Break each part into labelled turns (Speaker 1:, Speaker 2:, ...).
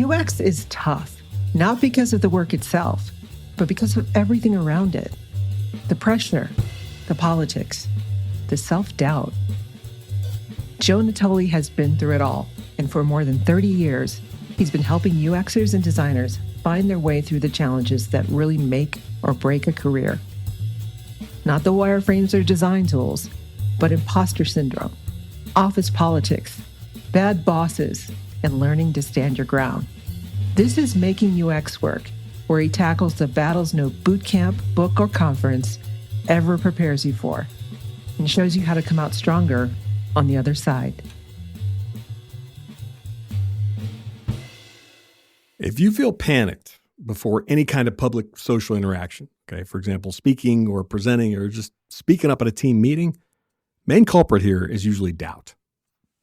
Speaker 1: UX is tough, not because of the work itself, but because of everything around it. The pressure, the politics, the self-doubt. Joe Natoli has been through it all, and for more than 30 years, he's been helping UXers and designers find their way through the challenges that really make or break a career. Not the wireframes or design tools, but imposter syndrome, office politics, bad bosses, and learning to stand your ground. This is Making UX Work, where he tackles the battles no boot camp, book, or conference ever prepares you for, and shows you how to come out stronger on the other side.
Speaker 2: If you feel panicked before any kind of public social interaction, okay, for example, speaking or presenting or just speaking up at a team meeting, main culprit here is usually doubt.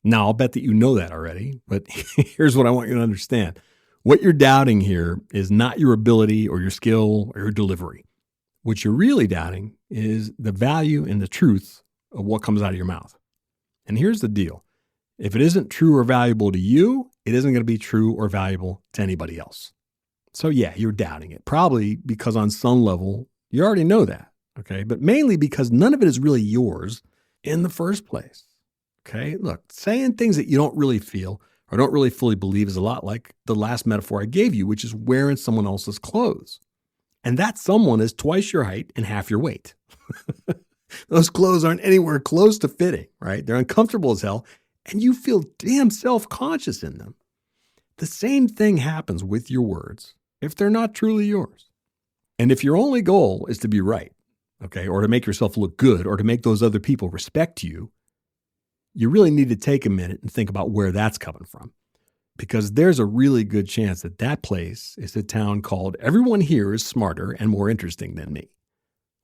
Speaker 2: Now, I'll bet that you know that already, but here's what I want you to understand. What you're doubting here is not your ability or your skill or your delivery. What you're really doubting is the value and the truth of what comes out of your mouth. And here's the deal. If it isn't true or valuable to you, it isn't going to be true or valuable to anybody else. So yeah, you're doubting it, probably because on some level, you already know that, okay? But mainly because none of it is really yours in the first place, okay? Look, saying things that you don't really feel or don't really fully believe is a lot like the last metaphor I gave you, which is wearing someone else's clothes. And that someone is twice your height and half your weight. Those clothes aren't anywhere close to fitting, right? They're uncomfortable as hell, and you feel damn self-conscious in them. The same thing happens with your words if they're not truly yours. And if your only goal is to be right, okay, or to make yourself look good, or to make those other people respect you, you really need to take a minute and think about where that's coming from. Because there's a really good chance that that place is a town called "Everyone here is smarter and more interesting than me."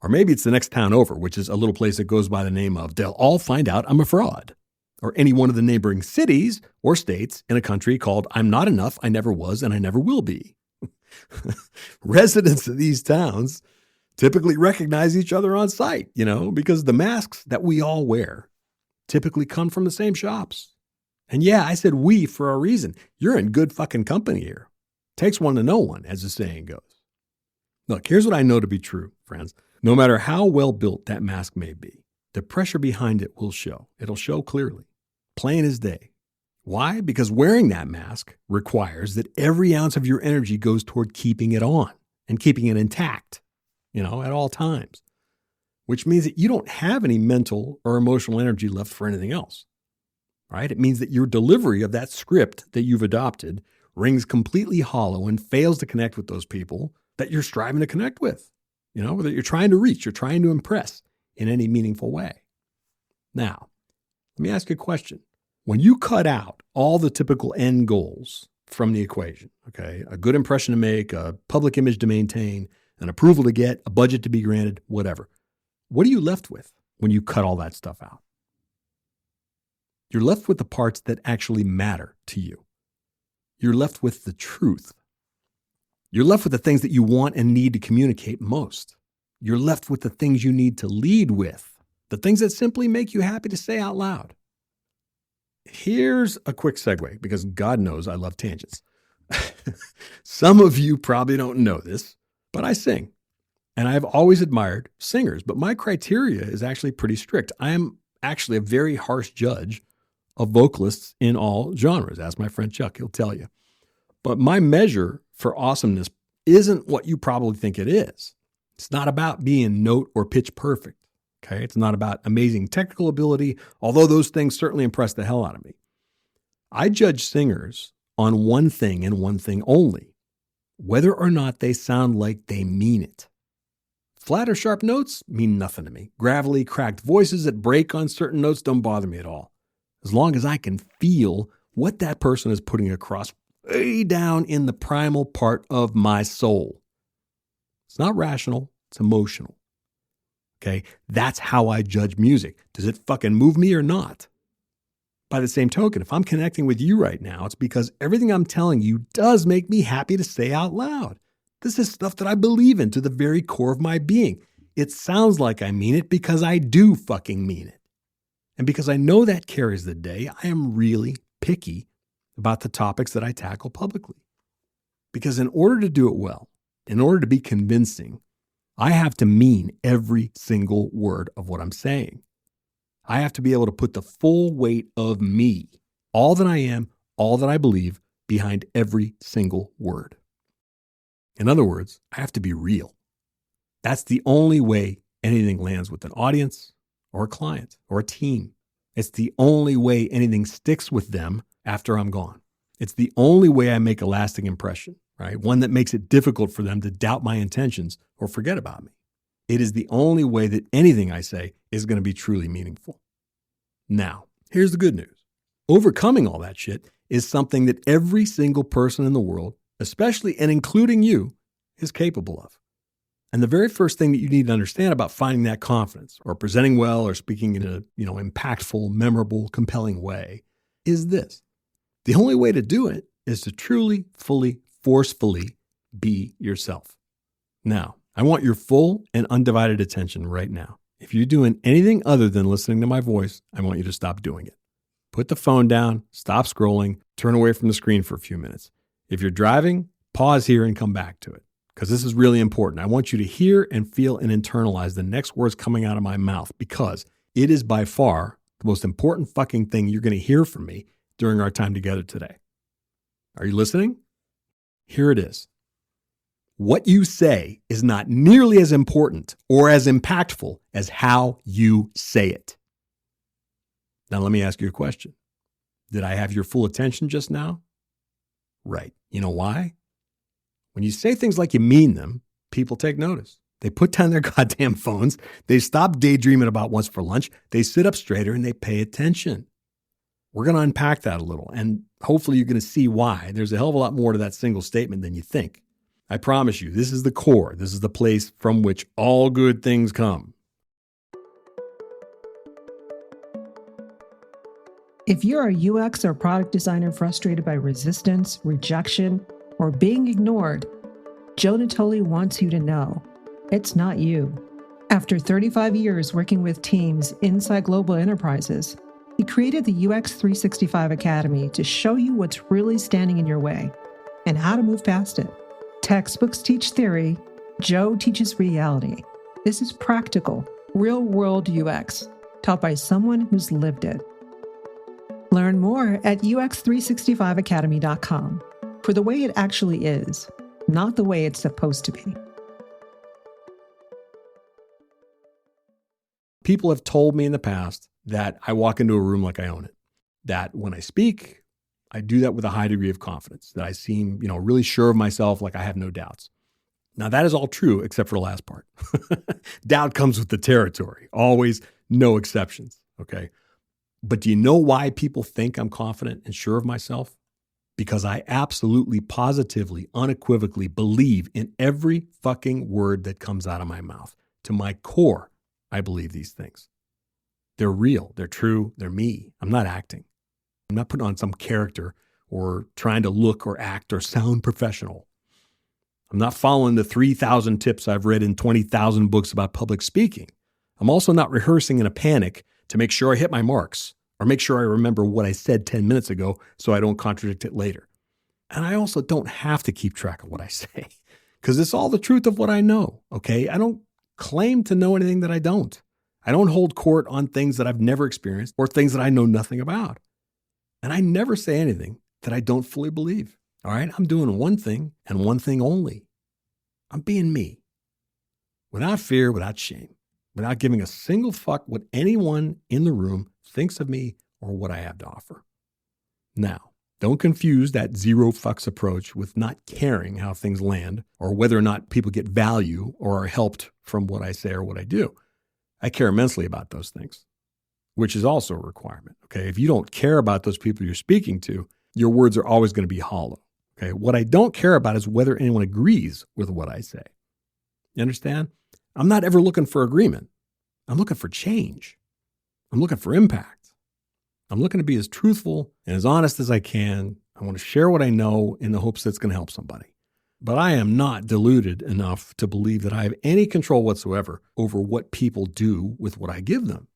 Speaker 2: Or maybe it's the next town over, which is a little place that goes by the name of "They'll all find out I'm a fraud." Or any one of the neighboring cities or states in a country called "I'm not enough, I never was, and I never will be." Residents of these towns typically recognize each other on sight, because the masks that we all wear typically come from the same shops. And yeah, I said we for a reason. You're in good fucking company here. Takes one to know one, as the saying goes. Look, here's what I know to be true, friends. No matter how well built that mask may be, the pressure behind it will show. It'll show clearly, plain as day. Why? Because wearing that mask requires that every ounce of your energy goes toward keeping it on and keeping it intact, at all times. Which means that you don't have any mental or emotional energy left for anything else, right? It means that your delivery of that script that you've adopted rings completely hollow and fails to connect with those people that you're striving to connect with, that you're trying to reach, you're trying to impress in any meaningful way. Now, let me ask you a question. When you cut out all the typical end goals from the equation, okay, a good impression to make, a public image to maintain, an approval to get, a budget to be granted, whatever, what are you left with when you cut all that stuff out? You're left with the parts that actually matter to you. You're left with the truth. You're left with the things that you want and need to communicate most. You're left with the things you need to lead with, the things that simply make you happy to say out loud. Here's a quick segue, because God knows I love tangents. Some of you probably don't know this, but I sing. And I've always admired singers, but my criteria is actually pretty strict. I am actually a very harsh judge of vocalists in all genres. Ask my friend Chuck, he'll tell you. But my measure for awesomeness isn't what you probably think it is. It's not about being note or pitch perfect, okay? It's not about amazing technical ability, although those things certainly impress the hell out of me. I judge singers on one thing and one thing only, whether or not they sound like they mean it. Flat or sharp notes mean nothing to me. Gravelly, cracked voices that break on certain notes don't bother me at all, as long as I can feel what that person is putting across way down in the primal part of my soul. It's not rational, it's emotional. Okay, that's how I judge music. Does it fucking move me or not? By the same token, if I'm connecting with you right now, it's because everything I'm telling you does make me happy to say out loud. This is stuff that I believe in to the very core of my being. It sounds like I mean it because I do fucking mean it. And because I know that carries the day, I am really picky about the topics that I tackle publicly. Because in order to do it well, in order to be convincing, I have to mean every single word of what I'm saying. I have to be able to put the full weight of me, all that I am, all that I believe, behind every single word. In other words, I have to be real. That's the only way anything lands with an audience or a client or a team. It's the only way anything sticks with them after I'm gone. It's the only way I make a lasting impression, right? One that makes it difficult for them to doubt my intentions or forget about me. It is the only way that anything I say is going to be truly meaningful. Now, here's the good news. Overcoming all that shit is something that every single person in the world, especially and including you, is capable of. And the very first thing that you need to understand about finding that confidence or presenting well or speaking in a, impactful, memorable, compelling way is this. The only way to do it is to truly, fully, forcefully be yourself. Now, I want your full and undivided attention right now. If you're doing anything other than listening to my voice, I want you to stop doing it. Put the phone down, stop scrolling, turn away from the screen for a few minutes. If you're driving, pause here and come back to it, because this is really important. I want you to hear and feel and internalize the next words coming out of my mouth, because it is by far the most important fucking thing you're going to hear from me during our time together today. Are you listening? Here it is. What you say is not nearly as important or as impactful as how you say it. Now, let me ask you a question. Did I have your full attention just now? Right. You know why? When you say things like you mean them, people take notice. They put down their goddamn phones. They stop daydreaming about what's for lunch. They sit up straighter and they pay attention. We're going to unpack that a little, and hopefully you're going to see why. There's a hell of a lot more to that single statement than you think. I promise you, this is the core. This is the place from which all good things come.
Speaker 1: If you're a UX or product designer frustrated by resistance, rejection, or being ignored, Joe Natoli wants you to know it's not you. After 35 years working with teams inside global enterprises, he created the UX 365 Academy to show you what's really standing in your way and how to move past it. Textbooks teach theory, Joe teaches reality. This is practical, real-world UX, taught by someone who's lived it. Learn more at ux365academy.com for the way it actually is, not the way it's supposed to be.
Speaker 2: People have told me in the past that I walk into a room like I own it, that when I speak, I do that with a high degree of confidence, that I seem, really sure of myself, like I have no doubts. Now, that is all true except for the last part. Doubt comes with the territory, always, no exceptions, okay? But do you know why people think I'm confident and sure of myself? Because I absolutely, positively, unequivocally believe in every fucking word that comes out of my mouth. To my core, I believe these things. They're real, they're true, they're me. I'm not acting. I'm not putting on some character or trying to look or act or sound professional. I'm not following the 3,000 tips I've read in 20,000 books about public speaking. I'm also not rehearsing in a panic to make sure I hit my marks or make sure I remember what I said 10 minutes ago so I don't contradict it later. And I also don't have to keep track of what I say because it's all the truth of what I know, okay? I don't claim to know anything that I don't. I don't hold court on things that I've never experienced or things that I know nothing about. And I never say anything that I don't fully believe, all right? I'm doing one thing and one thing only. I'm being me, without fear, without shame, without giving a single fuck what anyone in the room thinks of me or what I have to offer. Now, don't confuse that zero fucks approach with not caring how things land or whether or not people get value or are helped from what I say or what I do. I care immensely about those things, which is also a requirement, okay? If you don't care about those people you're speaking to, your words are always going to be hollow, okay? What I don't care about is whether anyone agrees with what I say. You understand? I'm not ever looking for agreement. I'm looking for change. I'm looking for impact. I'm looking to be as truthful and as honest as I can. I want to share what I know in the hopes that it's going to help somebody. But I am not deluded enough to believe that I have any control whatsoever over what people do with what I give them.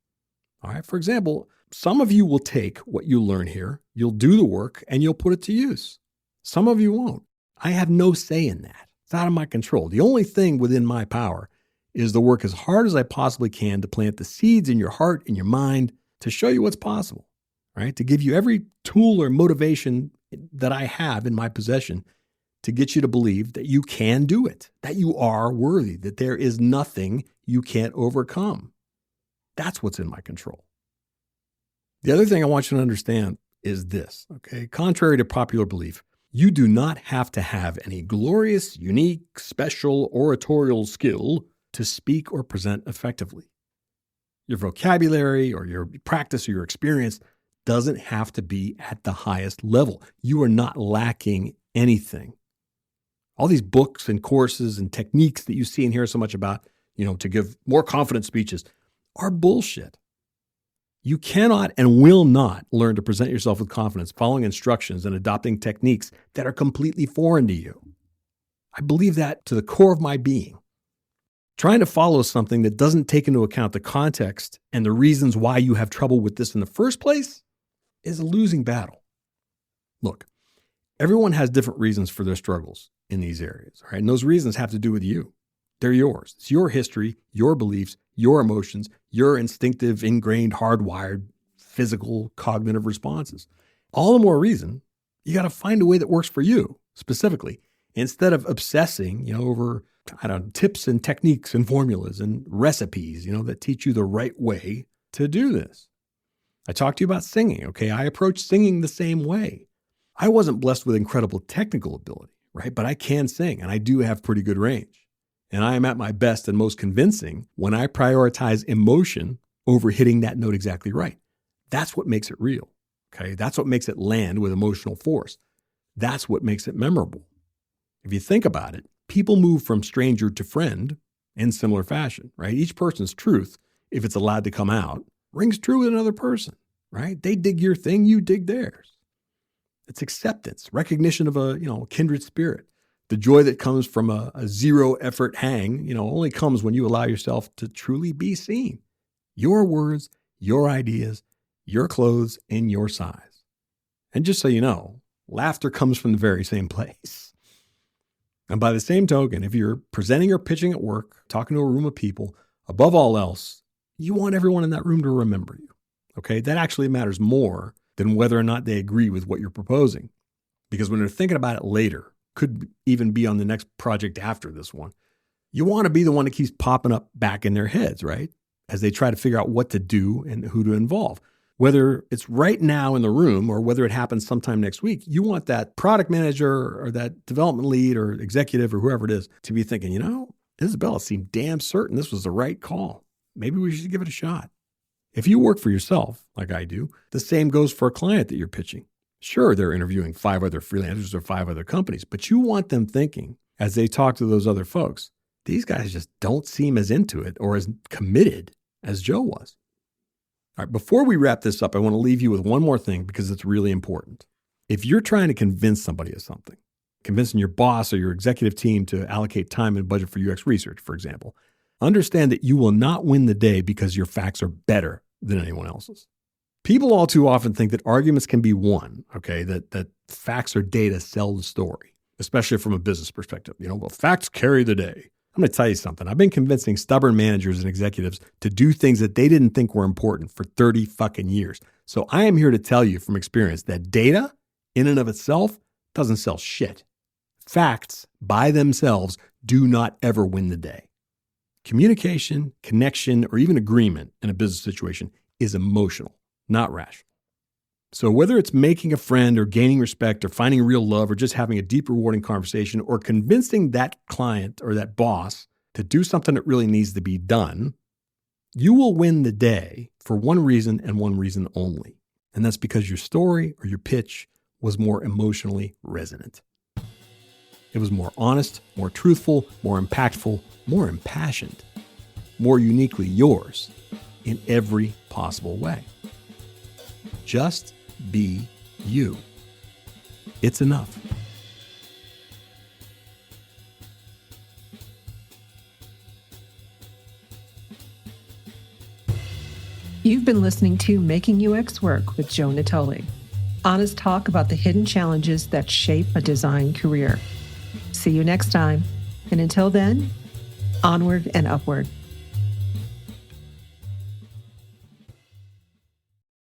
Speaker 2: All right. For example, some of you will take what you learn here, you'll do the work, and you'll put it to use. Some of you won't. I have no say in that. It's out of my control. The only thing within my power is to work as hard as I possibly can to plant the seeds in your heart and your mind to show you what's possible, right? To give you every tool or motivation that I have in my possession to get you to believe that you can do it, that you are worthy, that there is nothing you can't overcome. That's what's in my control. The other thing I want you to understand is this, okay? Contrary to popular belief, you do not have to have any glorious, unique, special oratorial skill to speak or present effectively. Your vocabulary or your practice or your experience doesn't have to be at the highest level. You are not lacking anything. All these books and courses and techniques that you see and hear so much about, to give more confident speeches are bullshit. You cannot and will not learn to present yourself with confidence following instructions and adopting techniques that are completely foreign to you. I believe that to the core of my being. Trying to follow something that doesn't take into account the context and the reasons why you have trouble with this in the first place is a losing battle. Look, everyone has different reasons for their struggles in these areas, all right? And those reasons have to do with you. They're yours. It's your history, your beliefs, your emotions, your instinctive, ingrained, hardwired, physical, cognitive responses. All the more reason you got to find a way that works for you specifically, instead of obsessing, over, tips and techniques and formulas and recipes, that teach you the right way to do this. I talked to you about singing, okay? I approach singing the same way. I wasn't blessed with incredible technical ability, right? But I can sing and I do have pretty good range. And I am at my best and most convincing when I prioritize emotion over hitting that note exactly right. That's what makes it real, okay? That's what makes it land with emotional force. That's what makes it memorable. If you think about it, people move from stranger to friend in similar fashion, right? Each person's truth, if it's allowed to come out, rings true with another person, right? They dig your thing, you dig theirs. It's acceptance, recognition of a kindred spirit. The joy that comes from a zero effort hang, only comes when you allow yourself to truly be seen. Your words, your ideas, your clothes, and your size. And just so you know, laughter comes from the very same place. And by the same token, if you're presenting or pitching at work, talking to a room of people, above all else, you want everyone in that room to remember you. Okay? That actually matters more than whether or not they agree with what you're proposing. Because when they're thinking about it later, could even be on the next project after this one, you want to be the one that keeps popping up back in their heads, right? As they try to figure out what to do and who to involve. Whether it's right now in the room or whether it happens sometime next week, you want that product manager or that development lead or executive or whoever it is to be thinking, Isabella seemed damn certain this was the right call. Maybe we should give it a shot. If you work for yourself, like I do, the same goes for a client that you're pitching. Sure, they're interviewing 5 other freelancers or 5 other companies, but you want them thinking, as they talk to those other folks, these guys just don't seem as into it or as committed as Joe was. All right, before we wrap this up, I want to leave you with one more thing because it's really important. If you're trying to convince somebody of something, convincing your boss or your executive team to allocate time and budget for UX research, for example, understand that you will not win the day because your facts are better than anyone else's. People all too often think that arguments can be won, okay, that facts or data sell the story, especially from a business perspective. Facts carry the day. I'm going to tell you something. I've been convincing stubborn managers and executives to do things that they didn't think were important for 30 fucking years. So I am here to tell you from experience that data in and of itself doesn't sell shit. Facts by themselves do not ever win the day. Communication, connection, or even agreement in a business situation is emotional, not rational. So whether it's making a friend or gaining respect or finding real love or just having a deep, rewarding conversation or convincing that client or that boss to do something that really needs to be done, you will win the day for one reason and one reason only. And that's because your story or your pitch was more emotionally resonant. It was more honest, more truthful, more impactful, more impassioned, more uniquely yours in every possible way. Just be you. It's enough.
Speaker 1: You've been listening to Making UX Work with Joe Natoli. Honest talk about the hidden challenges that shape a design career. See you next time. And until then, onward and upward.